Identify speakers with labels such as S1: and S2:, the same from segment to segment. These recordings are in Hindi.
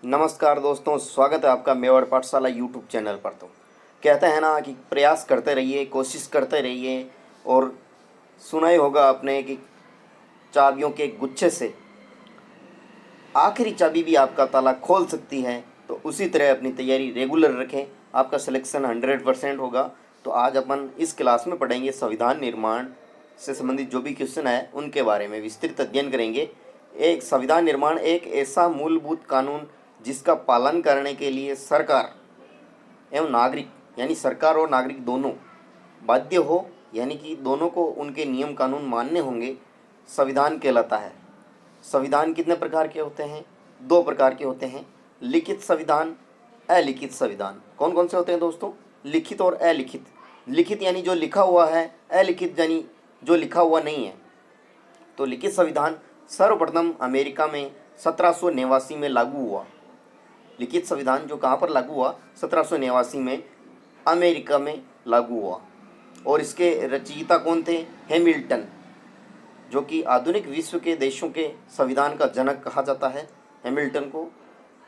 S1: नमस्कार दोस्तों, स्वागत है आपका मेवाड़ पाठशाला यूट्यूब चैनल पर। तो कहते हैं ना कि प्रयास करते रहिए, कोशिश करते रहिए। और सुना ही होगा आपने कि चाबियों के गुच्छे से आखिरी चाबी भी आपका ताला खोल सकती है। तो उसी तरह अपनी तैयारी रेगुलर रखें, आपका सिलेक्शन 100% होगा। तो आज अपन इस क्लास में पढ़ेंगे संविधान निर्माण से संबंधित जो भी क्वेश्चन है उनके बारे में विस्तृत अध्ययन करेंगे। एक संविधान निर्माण एक ऐसा मूलभूत कानून जिसका पालन करने के लिए सरकार एवं नागरिक यानी सरकार और नागरिक दोनों बाध्य हो, यानी कि दोनों को उनके नियम कानून मानने होंगे, संविधान कहलाता है। संविधान कितने प्रकार के होते हैं? 2 प्रकार के होते हैं, लिखित संविधान, अलिखित संविधान। कौन कौन से होते हैं दोस्तों? लिखित और अलिखित। लिखित यानी जो लिखा हुआ है, अलिखित यानी जो लिखा हुआ नहीं है। तो लिखित संविधान सर्वप्रथम अमेरिका में 1789 में लागू हुआ। लिखित संविधान जो कहाँ पर लागू हुआ? 1789 में अमेरिका में लागू हुआ। और इसके रचयिता कौन थे? हैमिल्टन, जो कि आधुनिक विश्व के देशों के संविधान का जनक कहा जाता है। हैमिल्टन को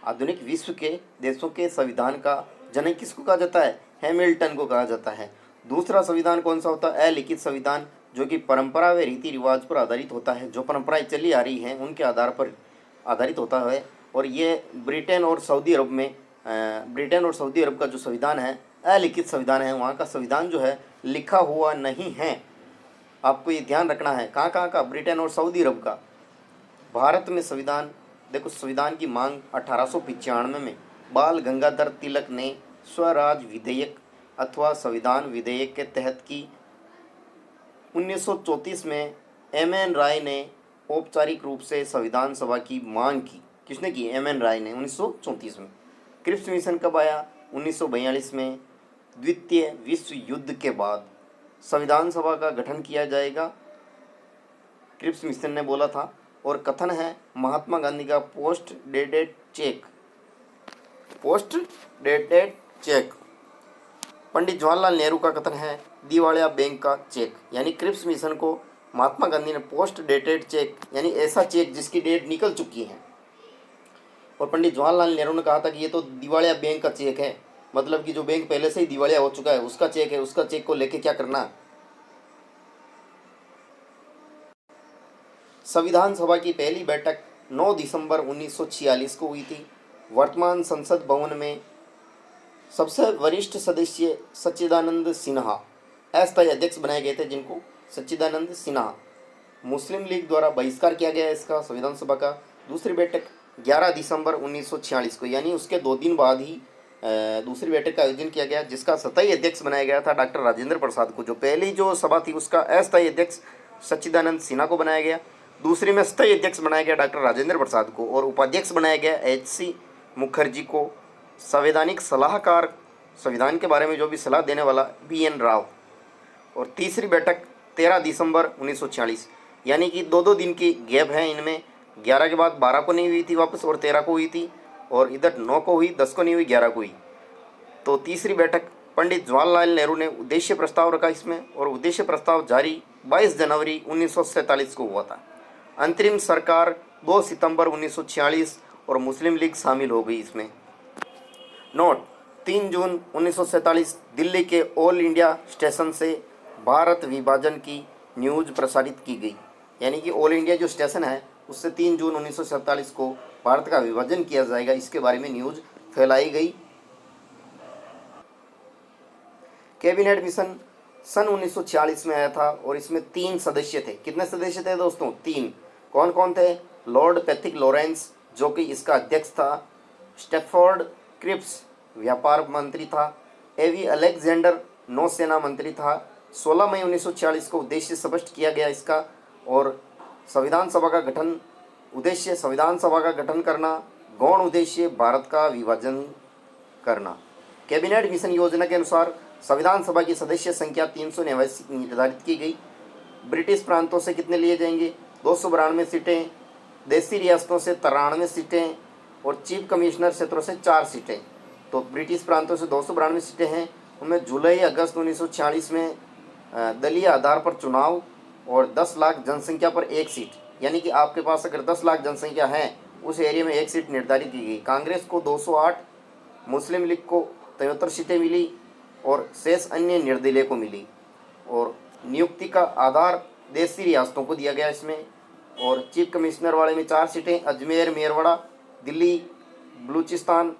S1: आधुनिक विश्व के देशों के संविधान का जनक किसको कहा जाता है? हैमिल्टन को कहा जाता है। दूसरा संविधान कौन सा होता है? अलिखित संविधान, जो कि परंपरा व रीति रिवाज पर आधारित होता है। जो परंपराएं चली आ रही हैं उनके आधार पर आधारित होता है। और ये ब्रिटेन और सऊदी अरब का जो संविधान है, अलिखित संविधान है। वहाँ का संविधान जो है लिखा हुआ नहीं है। आपको ये ध्यान रखना है। कहाँ कहाँ का? ब्रिटेन और सऊदी अरब का। भारत में संविधान, देखो, संविधान की मांग 1895 में बाल गंगाधर तिलक ने स्वराज विधेयक अथवा संविधान विधेयक के तहत की। 1934 में एम.एन. राय ने औपचारिक रूप से संविधान सभा की मांग की। किसने की? एम.एन. राय ने 1934 में। क्रिप्स मिशन कब आया? 1942 में। द्वितीय विश्व युद्ध के बाद संविधान सभा का गठन किया जाएगा, क्रिप्स मिशन ने बोला था। और कथन है महात्मा गांधी का post dated cheque. Pandit Jawaharlal Nehru का कथन है दिवालिया बैंक का चेक। यानी क्रिप्स मिशन को महात्मा गांधी ने पोस्ट डेटेड चेक यानी ऐसा चेक जिसकी डेट निकल चुकी है, और पंडित जवाहरलाल नेहरू ने कहा था कि ये तो दिवालिया बैंक का चेक है, मतलब कि जो बैंक पहले से ही दिवालिया हो चुका है उसका चेक है, उसका चेक को लेके क्या करना। संविधान सभा की पहली बैठक 9 दिसंबर 1946 को हुई थी। वर्तमान संसद भवन में सबसे वरिष्ठ सदस्य सच्चिदानंद सिन्हा अस्थायी अध्यक्ष बनाए गए थे, जिनको सच्चिदानंद सिन्हा। मुस्लिम लीग द्वारा बहिष्कार किया गया इसका संविधान सभा का। दूसरी बैठक 11 दिसंबर 1946 को, यानी उसके 2 दिन बाद ही दूसरी बैठक का आयोजन किया गया, जिसका स्थायी अध्यक्ष बनाया गया था डॉक्टर राजेंद्र प्रसाद को। जो पहली जो सभा थी उसका अस्थायी अध्यक्ष सच्चिदानंद सिन्हा को बनाया गया। दूसरी में स्थायी अध्यक्ष बनाया गया डॉक्टर राजेंद्र प्रसाद को, और उपाध्यक्ष बनाया गया एच.सी. मुखर्जी को। संवैधानिक सलाहकार, संविधान के बारे में जो भी सलाह देने वाला, बी.एन. राव। और तीसरी बैठक 13 दिसंबर 1946, यानी कि 2-2 दिन की गैप है इनमें। 11 के बाद 12 को नहीं हुई थी वापस, और 13 को हुई थी, और इधर 9 को हुई, 10 को नहीं हुई, 11 को हुई। तो तीसरी बैठक पंडित जवाहरलाल नेहरू ने उद्देश्य प्रस्ताव रखा इसमें, और उद्देश्य प्रस्ताव जारी 22 जनवरी 1947 को हुआ था। अंतरिम सरकार 2 सितंबर 1946, और मुस्लिम लीग शामिल हो गई इसमें। नोट: 3 जून 1947 दिल्ली के ऑल इंडिया स्टेशन से भारत विभाजन की न्यूज़ प्रसारित की गई। यानी कि ऑल इंडिया जो स्टेशन है उससे 3 जून 1947 को भारत का विभाजन किया जाएगा, इसके बारे में न्यूज़ फैलाई गई। कैबिनेट मिशन सन 1946 में आया था, और इसमें 3 सदस्य थे। कितने सदस्य थे दोस्तों? 3। कौन कौन थे? लॉर्ड पैथिक लॉरेंस, जो कि इसका अध्यक्ष था। स्टैफोर्ड क्रिप्स व्यापार मंत्री था। एवी अलेक्जेंडर नौसेना मंत्री था। 16 मई 1946 को उद्देश्य स्पष्ट किया गया इसका। और संविधान सभा का गठन, उद्देश्य संविधान सभा का गठन करना, गौण उद्देश्य भारत का विभाजन करना। कैबिनेट मिशन योजना के अनुसार संविधान सभा की सदस्य संख्या 389 निर्धारित की गई। ब्रिटिश प्रांतों से कितने लिए जाएंगे? 292 सीटें, देसी रियासतों से 93 सीटें, और चीफ कमिश्नर क्षेत्रों से 4 सीटें। तो ब्रिटिश प्रांतों से 292 सीटें हैं, उनमें जुलाई अगस्त 1946 में दलीय आधार पर चुनाव, और 10 लाख जनसंख्या पर 1 सीट। यानी कि आपके पास अगर 10 लाख जनसंख्या है उस एरिया में एक सीट निर्धारित की गई। कांग्रेस को 208, मुस्लिम लीग को 73 सीटें मिली और शेष अन्य निर्दलीय को मिली। और नियुक्ति का आधार देसी रियासतों को दिया गया इसमें। और चीफ कमिश्नर वाले में 4 सीटें, अजमेर, मेरवाड़ा, दिल्ली, बलूचिस्तान,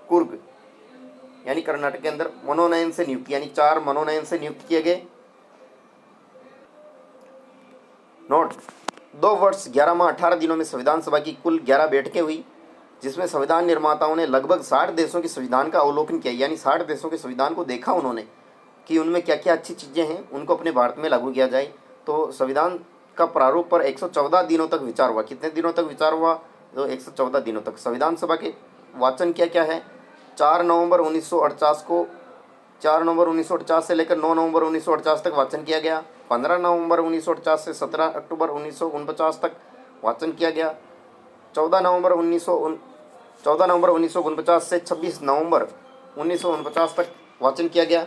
S1: कुर्ग यानी कर्नाटक के अंदर मनोनयन से नियुक्त, यानी 4 मनोनयन से नियुक्त किए गए। नोट, 2 वर्ष 11 माह 18 दिनों में संविधान सभा की कुल 11 बैठकें हुई, जिसमें संविधान निर्माताओं ने लगभग 60 देशों के संविधान का अवलोकन किया, यानी 60 देशों के संविधान को देखा उन्होंने कि उनमें क्या क्या अच्छी चीज़ें हैं, उनको अपने भारत में लागू किया जाए। तो संविधान का प्रारूप पर 114 दिनों तक विचार हुआ। कितने दिनों तक विचार हुआ? तो 114 दिनों तक। संविधान सभा के वाचन क्या क्या है? 4 नवंबर 1948 को 4 नवंबर 1949 से लेकर 9 नवंबर 1949 तक वाचन किया गया। 15 नवंबर 1949 से 17 अक्टूबर 1949 तक वाचन किया गया। 14 नवंबर 1949 से 26 नवंबर 1949 तक वाचन किया गया।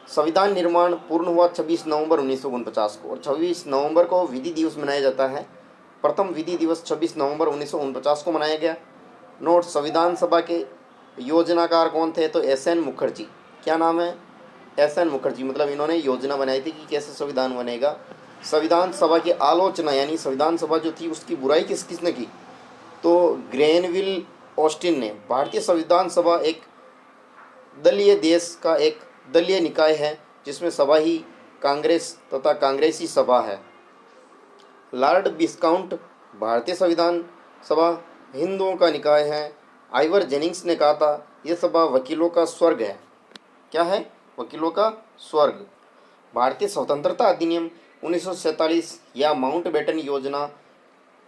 S1: संविधान निर्माण पूर्ण हुआ 26 नवंबर 1949 को, और 26 नवंबर को विधि दिवस मनाया जाता है। प्रथम विधि दिवस 26 नवंबर 1949 को मनाया गया। नोट, संविधान सभा के योजनाकार कौन थे? तो एस.एन. मुखर्जी। क्या नाम है? एस.एन. मुखर्जी। मतलब इन्होंने योजना बनाई थी कि कैसे संविधान बनेगा। संविधान सभा की आलोचना, यानी संविधान सभा जो थी उसकी बुराई किस किसने की? तो ग्रेनविल ऑस्टिन ने। भारतीय संविधान सभा एक दलीय देश का एक दलीय निकाय है, जिसमें सभा ही कांग्रेस तथा कांग्रेसी सभा है। लॉर्ड विस्काउंट। भारतीय संविधान सभा हिंदुओं का निकाय है। आइवर जेनिंग्स ने कहा था यह सभा वकीलों का स्वर्ग है। क्या है? वकीलों का स्वर्ग। भारतीय स्वतंत्रता अधिनियम 1947 या माउंटबेटन योजना,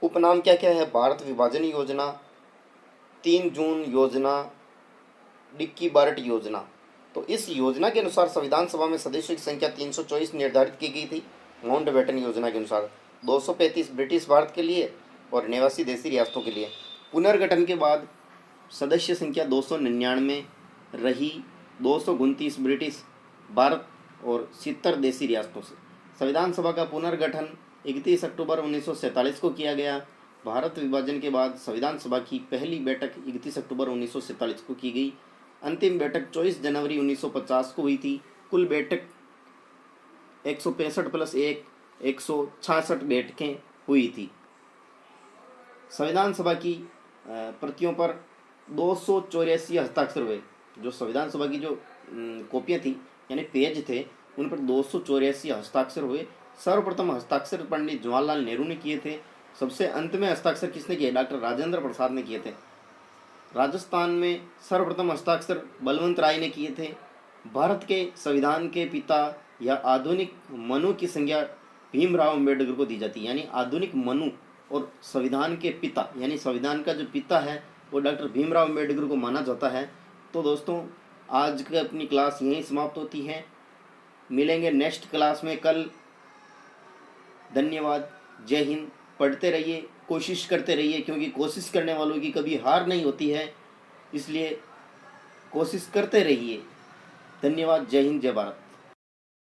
S1: उपनाम क्या क्या है? भारत विभाजन योजना, 3 जून योजना, डिक्की बार्ट योजना। तो इस योजना के अनुसार संविधान सभा में सदस्यों की संख्या 324 निर्धारित की गई थी। माउंटबेटन योजना के अनुसार 235 ब्रिटिश भारत के लिए और 89 देसी रियासतों के लिए। पुनर्गठन के बाद सदस्य संख्या 299 रही, 229 ब्रिटिश भारत और 70 देसी रियासतों से। संविधान सभा का पुनर्गठन 31 अक्टूबर 1947 को किया गया। भारत विभाजन के बाद संविधान सभा की पहली बैठक 31 अक्टूबर 1947 को की गई। अंतिम बैठक 24 जनवरी 1950 को हुई थी। कुल बैठक 165 प्लस 1 166 बैठकें हुई थी। संविधान सभा की प्रतियों पर 284 हस्ताक्षर हुए। जो संविधान सभा की जो कॉपियाँ थी यानी पेज थे, उन पर 284 हस्ताक्षर हुए। सर्वप्रथम हस्ताक्षर पंडित जवाहरलाल नेहरू ने किए थे। सबसे अंत में हस्ताक्षर किसने किए? डॉक्टर राजेंद्र प्रसाद ने किए थे। राजस्थान में सर्वप्रथम हस्ताक्षर बलवंत राय ने किए थे। भारत के संविधान के पिता या आधुनिक मनु की संज्ञा भीमराव अम्बेडकर को दी जाती है, यानी आधुनिक मनु और संविधान के पिता यानी संविधान का जो पिता है वो डॉक्टर भीमराव अम्बेडकर को माना जाता है। तो दोस्तों, आज की अपनी क्लास यहीं समाप्त होती है। मिलेंगे नेक्स्ट क्लास में कल। धन्यवाद। जय हिंद। पढ़ते रहिए, कोशिश करते रहिए, क्योंकि कोशिश करने वालों की कभी हार नहीं होती है, इसलिए कोशिश करते रहिए। धन्यवाद। जय हिंद, जय भारत।